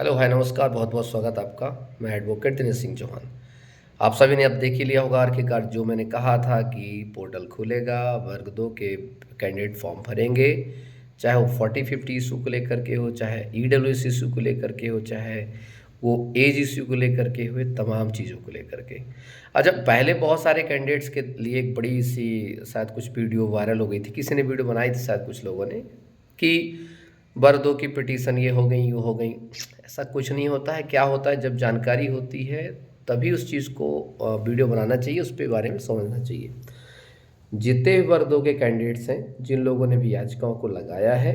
Hello, हाय, नमस्कार। बहुत बहुत स्वागत आपका। मैं एडवोकेट दिनेश सिंह चौहान। आप सभी ने अब देख ही लिया होगा आखिरकार जो मैंने कहा था कि पोर्टल खुलेगा, वर्ग 2 के कैंडिडेट फॉर्म भरेंगे, चाहे वो 40-50 इशू को लेकर के हो, चाहे ईडब्ल्यूएस इशू को लेकर के हो, चाहे वो एज इशू को लेकर के हुए, तमाम चीज़ों को लेकर के। अच्छा, पहले बहुत सारे कैंडिडेट्स के लिए एक बड़ी सी शायद कुछ वीडियो वायरल हो गई थी, किसी ने वीडियो बनाई थी शायद कुछ लोगों ने, कि वर्ग 2 की पिटीशन ये हो गई, वो हो गई। ऐसा कुछ नहीं होता है। क्या होता है, जब जानकारी होती है तभी उस चीज़ को वीडियो बनाना चाहिए, उस पे बारे में समझना चाहिए। जितने भी वर्ग 2 के कैंडिडेट्स हैं, जिन लोगों ने भी याचिकाओं को लगाया है,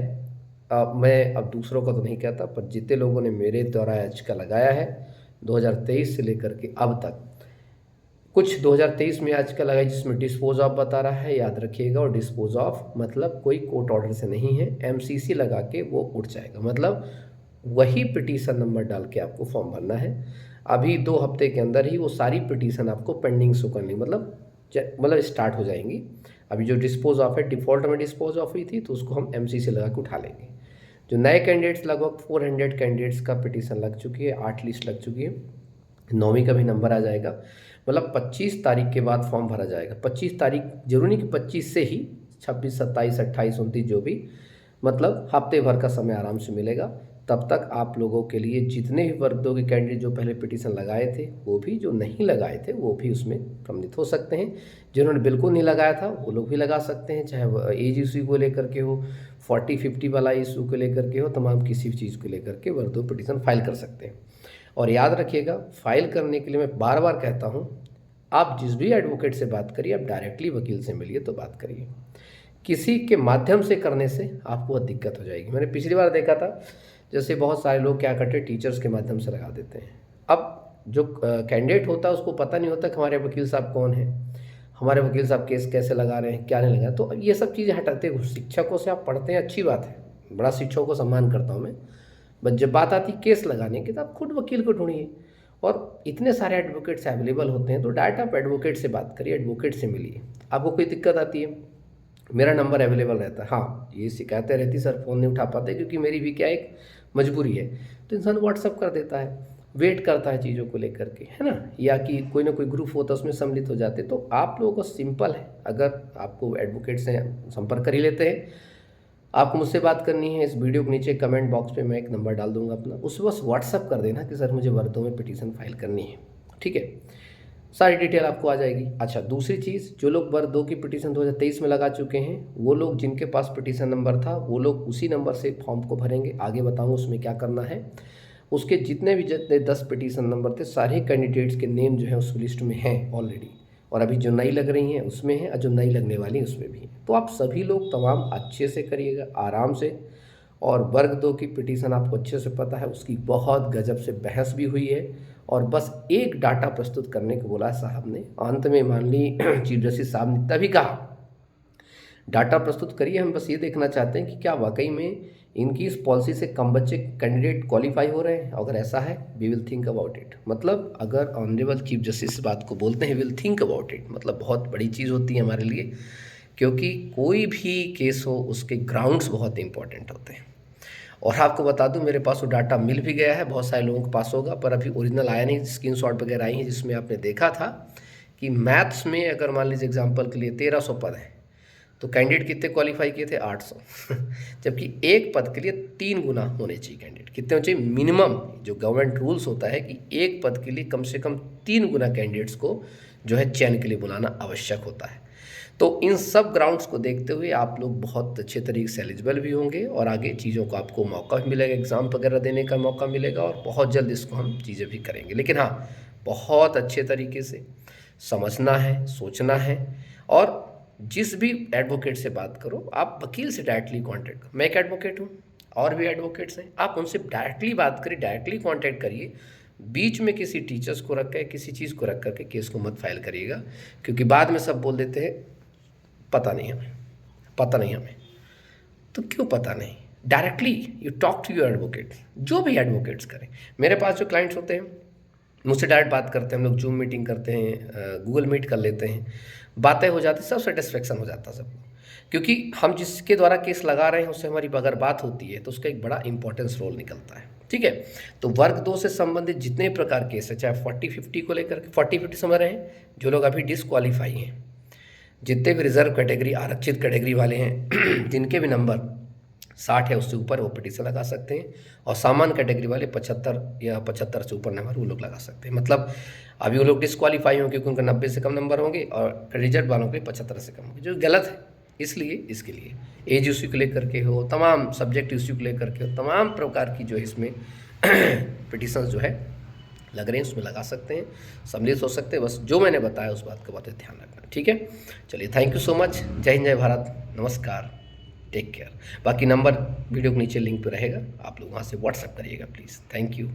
मैं अब दूसरों का तो नहीं कहता, पर जितने लोगों ने मेरे द्वारा याचिका लगाया है 2023 से लेकर के अब तक, कुछ 2023 में याचिका लगाई जिसमें डिस्पोज ऑफ बता रहा है, याद रखिएगा। और डिस्पोज ऑफ मतलब कोई कोर्ट ऑर्डर से नहीं है, एमसीसी लगा के वो उठ जाएगा, मतलब वही पिटीशन नंबर डाल के आपको फॉर्म भरना है। अभी 2 हफ्ते के अंदर ही वो सारी पिटीशन आपको पेंडिंग शो करनी, मतलब स्टार्ट हो जाएंगी। अभी जो डिस्पोज ऑफ है, डिफ़ॉल्ट में डिस्पोज ऑफ हुई थी, तो उसको हम एमसीसी लगा के उठा लेंगे। जो नए कैंडिडेट्स, लगभग 400 कैंडिडेट्स का पिटीशन लग चुकी है, 8 लिस्ट लग चुकी है, 9वीं का भी नंबर आ जाएगा। मतलब 25 तारीख के बाद फॉर्म भरा जाएगा। 25 तारीख जरूरी नहीं कि 25 से ही, 26, 27, 28, 29 जो भी, मतलब हफ्ते भर का समय आराम से मिलेगा। तब तक आप लोगों के लिए जितने भी वर्ग 2 के कैंडिडेट जो पहले पिटीशन लगाए थे, वो भी, जो नहीं लगाए थे वो भी उसमें सम्मिलित हो सकते हैं। जिन्होंने बिल्कुल नहीं लगाया था वो लोग भी लगा सकते हैं, चाहे एज इशू को लेकर के हो, 40-50 वाला इशू को लेकर के हो, तमाम किसी भी चीज़ को लेकर के वर्ग 2 पिटीशन फाइल कर सकते हैं। और याद रखिएगा, फाइल करने के लिए मैं बार बार कहता हूँ, आप जिस भी एडवोकेट से बात करिए, आप डायरेक्टली वकील से मिलिए तो बात करिए। किसी के माध्यम से करने से आपको बहुत दिक्कत हो जाएगी। मैंने पिछली बार देखा था, जैसे बहुत सारे लोग क्या करते हैं, टीचर्स के माध्यम से लगा देते हैं। अब जो कैंडिडेट होता है उसको पता नहीं होता कि हमारे वकील साहब कौन हैं, हमारे वकील साहब केस कैसे लगा रहे हैं, क्या नहीं लगा। तो ये सब चीज़ें हटाते हुए शिक्षकों से आप पढ़ते हैं, अच्छी बात है, बड़ा शिक्षकों को सम्मान करता हूँ मैं। बट जब बात आती केस लगाने की, तो आप खुद वकील को ढूंढिए। और इतने सारे एडवोकेट्स अवेलेबल होते हैं, तो डायरेक्ट आप एडवोकेट से बात करिए, एडवोकेट से मिलिए। आपको कोई दिक्कत आती है, मेरा नंबर अवेलेबल रहता है। हाँ, ये शिकायतें रहती सर फ़ोन नहीं उठा पाते, क्योंकि मेरी भी क्या एक मजबूरी है, तो इंसान व्हाट्सअप कर देता है, वेट करता है चीज़ों को लेकर के, है ना, या कि कोई ना कोई ग्रुप होता है उसमें सम्मिलित हो जाते। तो आप लोगों को सिंपल है, अगर आपको एडवोकेट से संपर्क कर ही लेते हैं, आपको मुझसे बात करनी है, इस वीडियो के नीचे कमेंट बॉक्स पे मैं एक नंबर डाल दूंगा अपना, उस बस व्हाट्सअप कर देना कि सर मुझे वर्ग 2 में पिटीशन फाइल करनी है, ठीक है। सारी डिटेल आपको आ जाएगी। अच्छा, दूसरी चीज़, जो लोग वर्ग 2 की पिटीशन 2023 में लगा चुके हैं, वो लोग जिनके पास पिटीशन नंबर था, वो लोग उसी नंबर से फॉर्म को भरेंगे। आगे बताऊँगा उसमें क्या करना है। उसके जितने भी 10 पिटीशन नंबर थे, सारे कैंडिडेट्स के नेम जो है उस लिस्ट में हैं ऑलरेडी, और अभी जो नई लग रही हैं उसमें है, और जो नई लगने वाली हैं उसमें भी है। तो आप सभी लोग तमाम अच्छे से करिएगा, आराम से। और वर्ग 2 की पिटीशन आपको अच्छे से पता है, उसकी बहुत गजब से बहस भी हुई है, और बस एक डाटा प्रस्तुत करने को बोला साहब ने, अंत में मान ली चीफ जस्टिस साहब ने तभी कहा डाटा प्रस्तुत करिए, हम बस ये देखना चाहते हैं कि क्या वाकई में इनकी इस पॉलिसी से कम बच्चे कैंडिडेट क्वालिफाई हो रहे हैं। अगर ऐसा है, we will think about it. मतलब अगर ऑनरेबल चीफ जस्टिस इस बात को बोलते हैं, विल थिंक अबाउट इट, मतलब बहुत बड़ी चीज़ होती है हमारे लिए, क्योंकि कोई भी केस हो उसके ग्राउंड्स बहुत इंपॉर्टेंट होते हैं। और आपको बता दूं, मेरे पास वो डाटा मिल भी गया है, बहुत सारे लोगों के पास होगा, पर अभी ओरिजिनल आया नहीं, स्क्रीनशॉट वगैरह आई हैं, जिसमें आपने देखा था कि मैथ्स में अगर मान लीजिए एग्जांपल के लिए 1300 पद हैं, तो कैंडिडेट कितने क्वालिफाई किए थे, 800। जबकि एक पद के लिए 3 गुना होने चाहिए कैंडिडेट, कितने होने चाहिए मिनिमम, जो गवर्नमेंट रूल्स होता है कि एक पद के लिए कम से कम 3 गुना कैंडिडेट्स को जो है चयन के लिए बुलाना आवश्यक होता है। तो इन सब ग्राउंड्स को देखते हुए आप लोग बहुत अच्छे तरीके से एलिजिबल भी होंगे, और आगे चीज़ों को आपको मौका भी मिलेगा, एग्ज़ाम वगैरह देने का मौका मिलेगा, और बहुत जल्द इसको हम चीज़ें भी करेंगे। लेकिन हाँ, बहुत अच्छे तरीके से समझना है, सोचना है। और जिस भी एडवोकेट से बात करो, आप वकील से डायरेक्टली कांटेक्ट करो। मैं एक एडवोकेट हूँ, और भी एडवोकेट्स हैं, आप उनसे डायरेक्टली बात करिए, डायरेक्टली कांटेक्ट करिए। बीच में किसी टीचर्स को रख कर, किसी चीज़ को रख करके केस को मत फाइल करिएगा, क्योंकि बाद में सब बोल देते हैं पता नहीं हमें, पता नहीं हमें। तो क्यों पता नहीं, directly you talk to your advocate. जो भी एडवोकेट्स करें, मेरे पास जो क्लाइंट्स होते हैं मुझसे डायरेक्ट बात करते हैं, हम लोग जूम मीटिंग करते हैं, गूगल मीट कर लेते हैं, बातें हो जाती, सब सेटिस्फेक्शन हो जाता है सबको। क्योंकि हम जिसके द्वारा केस लगा रहे हैं उससे हमारी अगर बात होती है तो उसका एक बड़ा इंपॉर्टेंस रोल निकलता है। ठीक है। तो वर्ग 2 से संबंधित जितने प्रकार केस है, चाहे 40-50 को लेकर के 40-50 समझ रहे हैं, जो लोग अभी डिसक्वालीफाई हैं, जितने भी रिजर्व कैटेगरी आरक्षित कैटेगरी वाले हैं जिनके भी नंबर 60 है उससे ऊपर वो पिटीशन लगा सकते हैं, और सामान्य कैटेगरी वाले 75 या 75 से ऊपर नंबर वो लोग लगा सकते हैं। मतलब अभी वो लोग डिसक्वालीफाई होंगे क्योंकि उनका 90 से कम नंबर होंगे, और रिजर्व वालों के 75 से कम होंगे, जो गलत है। इसलिए इसके लिए एज इश्यू को लेकर के हो, तमाम सब्जेक्ट इश्यू को लेकर के हो, तमाम प्रकार की जो है इसमें पिटीशन जो है लग रहे हैं, उसमें लगा सकते हैं, सम्मिलित हो सकते हैं। बस जो मैंने बताया उस बात का बहुत ध्यान रखना, ठीक है। चलिए, थैंक यू सो मच। जय हिंद, जय भारत, नमस्कार, टेक केयर। बाकी नंबर वीडियो के नीचे लिंक पे रहेगा, आप लोग वहाँ से व्हाट्सएप करिएगा प्लीज़। Thank you.